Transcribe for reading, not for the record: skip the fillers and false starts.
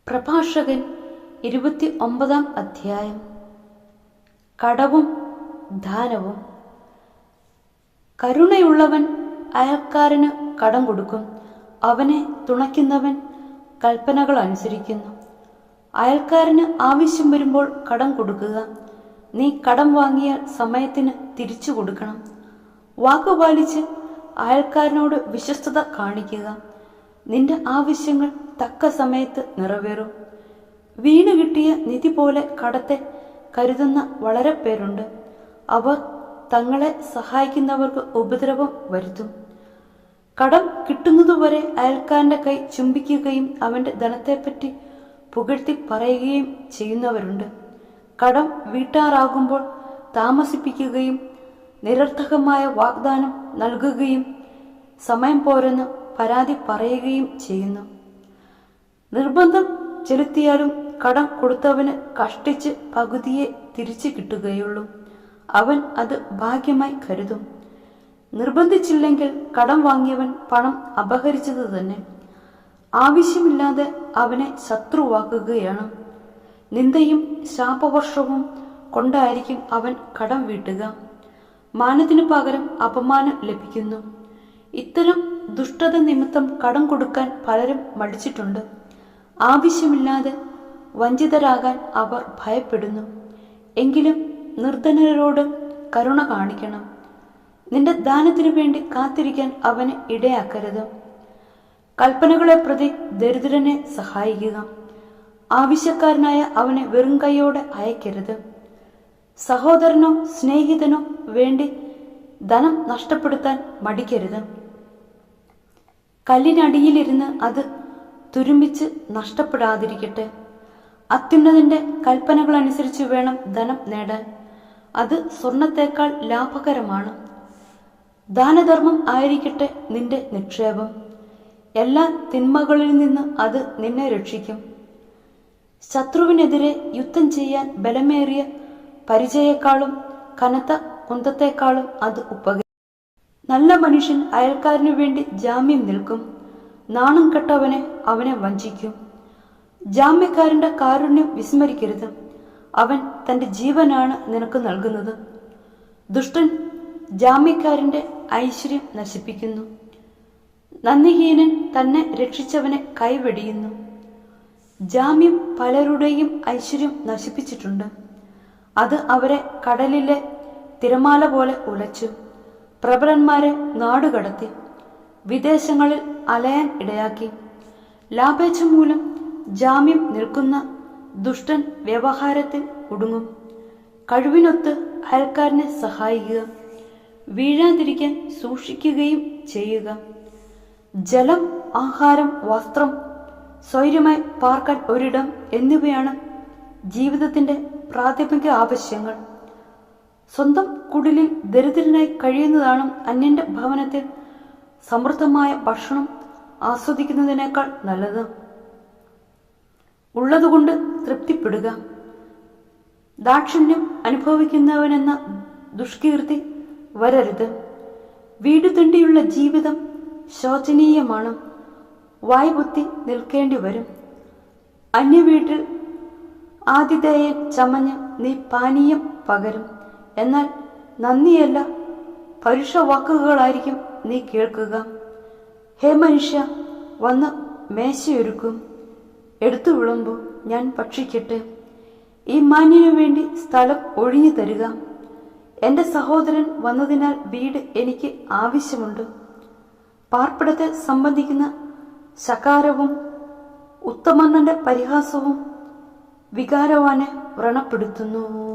പ്രഭാഷകൻ 29 അധ്യായം. കടവും ദാനവും. കരുണയുള്ളവൻ അയൽക്കാരന് കടം കൊടുക്കും, അവനെ തുണയ്ക്കുന്നവൻ കൽപ്പനകൾ അനുസരിക്കുന്നു. അയൽക്കാരന് ആവശ്യം വരുമ്പോൾ കടം കൊടുക്കുക. നീ കടം വാങ്ങിയാൽ സമയത്തിന് തിരിച്ചു കൊടുക്കണം. വാക്കുപാലിച്ച് അയൽക്കാരനോട് വിശ്വസ്തത കാണിക്കുക. നിന്റെ ആവശ്യങ്ങൾ തക്ക സമയത്ത് നിറവേറും. വീണ് കിട്ടിയ നിധി പോലെ കടത്തെ കരുതുന്ന വളരെ പേരുണ്ട്. അവർ തങ്ങളെ സഹായിക്കുന്നവർക്ക് ഉപദ്രവം വരുത്തും. കടം കിട്ടുന്നതുവരെ അയൽക്കാരന്റെ കൈ ചുംബിക്കുകയും അവന്റെ ധനത്തെപ്പറ്റി പുകഴ്ത്തി പറയുകയും ചെയ്യുന്നവരുണ്ട്. കടം വീട്ടാറാകുമ്പോൾ താമസിപ്പിക്കുകയും നിരർത്ഥകമായ വാഗ്ദാനം നൽകുകയും സമയം പോരെന്ന് പരാതി പറയുകയും ചെയ്യുന്നു. നിർബന്ധം ചെലുത്തിയാലും കടം കൊടുത്തവന് കഷ്ടിച്ച് പകുതിയെ തിരിച്ചു കിട്ടുകയുള്ളൂ. അവൻ അത് ഭാഗ്യമായി കരുതും. നിർബന്ധിച്ചില്ലെങ്കിൽ കടം വാങ്ങിയവൻ പണം അപഹരിച്ചത് തന്നെ. ആവശ്യമില്ലാതെ അവനെ ശത്രുവാക്കുകയാണ്. നിന്ദയും ശാപവർഷവും കൊണ്ടായിരിക്കും അവൻ കടം വീട്ടുക. മാനത്തിനു പകരം അപമാനം ലഭിക്കുന്നു. ഇത്തരം ദുഷ്ടത നിമിത്തം കടം കൊടുക്കാൻ പലരും മടിച്ചിട്ടുണ്ട്. ആവശ്യമില്ലാതെ വഞ്ചിതരാകാൻ അവർ ഭയപ്പെടുന്നു. എങ്കിലും നിർധനരോട് കരുണ കാണിക്കണം. നിന്റെ ദാനത്തിനു വേണ്ടി കാത്തിരിക്കാൻ അവന് ഇടയാക്കരുത്. കൽപ്പനകളെ പ്രതി ദരിദ്രനെ സഹായിക്കുക. ആവശ്യക്കാരനായ അവനെ വെറും കൈയോടെ അയക്കരുത്. സഹോദരനോ സ്നേഹിതനോ വേണ്ടി ധനം നഷ്ടപ്പെടുത്താൻ മടിക്കരുത്. കല്ലിനടിയിലിരുന്ന് അത് തുരുമ്പിച്ച് നഷ്ടപ്പെടാതിരിക്കട്ടെ. അത്യുന്നതന്റെ കൽപ്പനകളനുസരിച്ച് വേണം ധനം നേടാൻ. അത് സ്വർണത്തേക്കാൾ ലാഭകരമാണ്. ദാനധർമ്മം ആയിരിക്കട്ടെ നിന്റെ നിക്ഷേപം. എല്ലാ തിന്മകളിൽ നിന്ന് അത് നിന്നെ രക്ഷിക്കും. ശത്രുവിനെതിരെ യുദ്ധം ചെയ്യാൻ ബലമേറിയ പരിചയേക്കാളും കനത്ത കുന്തത്തേക്കാളും അത് ഉപകരിക്കും. നല്ല മനുഷ്യൻ അയൽക്കാരനു വേണ്ടി ജാമ്യം നിൽക്കും. നാണം കെട്ടവനെ അവനെ വഞ്ചിക്കും. ജാമ്യക്കാരന്റെ കാരുണ്യം വിസ്മരിക്കരുത്. അവൻ തന്റെ ജീവനാണ് നിനക്ക് നൽകുന്നത്. ദുഷ്ടൻ ജാമ്യക്കാരന്റെ ഐശ്വര്യം നശിപ്പിക്കുന്നു. നന്ദിഹീനൻ തന്നെ രക്ഷിച്ചവനെ കൈവെടിയുന്നു. ജാമ്യം പലരുടെയും ഐശ്വര്യം നശിപ്പിച്ചിട്ടുണ്ട്. അത് അവരെ കടലിലെ തിരമാല പോലെ ഉലച്ചു. പ്രബലന്മാരെ നാടുകടത്തി വിദേശങ്ങളിൽ അലയാൻ ഇടയാക്കി. ലാഭേച്ഛ മൂലം ജാമ്യം നിൽക്കുന്ന ദുഷ്ടൻ വ്യവഹാരത്തിൽ കുടുങ്ങും. കഴിവിനൊത്ത് അയൽക്കാരനെ സഹായിക്കുക. വീഴാതിരിക്കാൻ സൂക്ഷിക്കുകയും ചെയ്യുക. ജലം, ആഹാരം, വസ്ത്രം, സ്വൈര്യമായി പാർക്കാൻ ഒരിടം എന്നിവയാണ് ജീവിതത്തിന്റെ പ്രാഥമിക ആവശ്യങ്ങൾ. സ്വന്തം കുടിലിൽ ദരിദ്രനായി കഴിയുന്നതാണ് അന്യന്റെ ഭവനത്തിൽ സമൃദ്ധമായ ഭക്ഷണം ആസ്വദിക്കുന്നതിനേക്കാൾ നല്ലത്. ഉള്ളതുകൊണ്ട് തൃപ്തിപ്പെടുക. ദാക്ഷിണ്യം അനുഭവിക്കുന്നവനെന്ന ദുഷ്കീർത്തി വരരുത്. വീടുതണ്ടിയുള്ള ജീവിതം ശോചനീയമാണ്. വായ്പുത്തി നിൽക്കേണ്ടി വരും. അന്യവീട്ടിൽ ആതിഥേയൻ ചമഞ്ഞ് നീ പാനീയം പകരും. എന്നാൽ നന്ദിയല്ല പരുഷ വാക്കുകളായിരിക്കും നീ കേൾക്കുക. ഹേ മനുഷ്യ, വന്ന് മേശയൊരുക്കും. എടുത്തു വിളമ്പു, ഞാൻ ഭക്ഷിക്കട്ടെ. ഈ മാന്യനു വേണ്ടി സ്ഥലം ഒഴിഞ്ഞു തരിക. എന്റെ സഹോദരൻ വന്നതിനാൽ വീട് എനിക്ക് ആവശ്യമുണ്ട്. പാർപ്പിടത്തെ സംബന്ധിക്കുന്ന ശകാരവും ഉത്തമന്റെ പരിഹാസവും വികാരവാനെ വ്രണപ്പെടുത്തുന്നു.